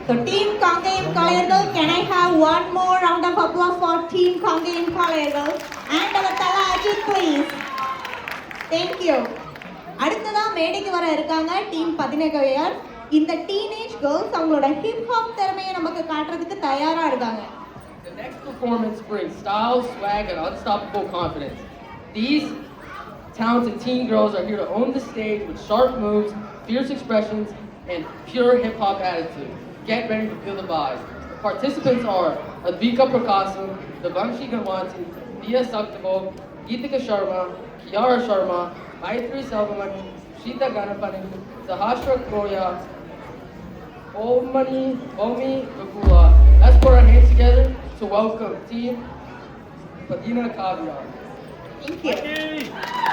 So Team Kangayam Kalayargal, can I have one more round of applause for Team Kangayam Kalayargal and our Tala Ajit please. Thank you. அடுத்ததா மேடைக்கு வர இருக்காங்க team 11 இந்த teenage girls அவங்களோட hip hop திறமையை நமக்கு காட்டுறதுக்கு தயாரா இருக்காங்க. The next performance brings style, swag, and unstoppable confidence. These talented teen girls are here to own the stage with sharp moves, fierce expressions, and pure hip-hop attitude. Get ready to feel the vibes. The participants are Advika Prakasam, Devanshi Gawanti, Dia Saktavo, Geetika Sharma, Kiara Sharma, Maitri Selvamani, Shita Ganapani, Sahasra Koya, Omi Vakula. Let's put our hands together to welcome Team Padina Kavya. Thank you.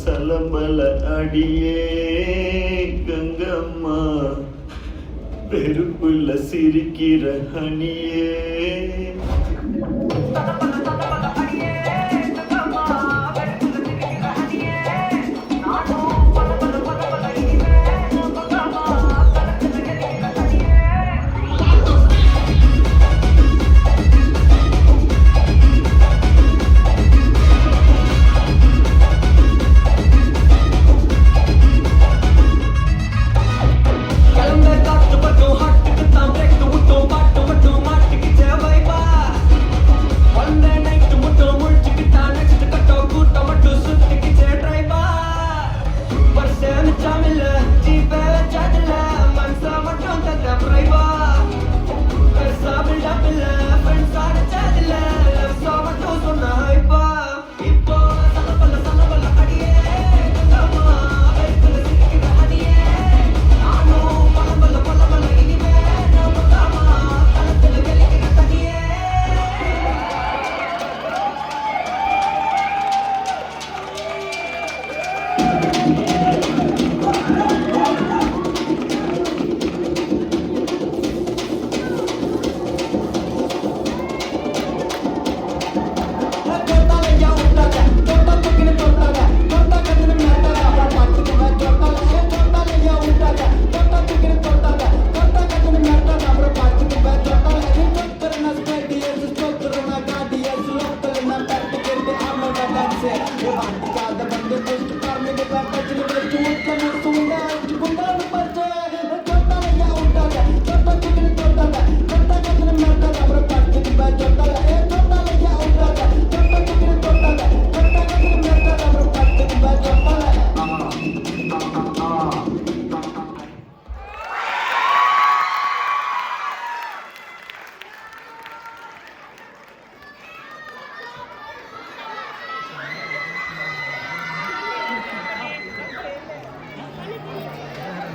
சலம்பல அடியே கங்கம்மா பெருப்புள்ள சிரிக்கிற ஹனியே Bye. அடிக்காத வந்து pushed கார்மிக பச்சனை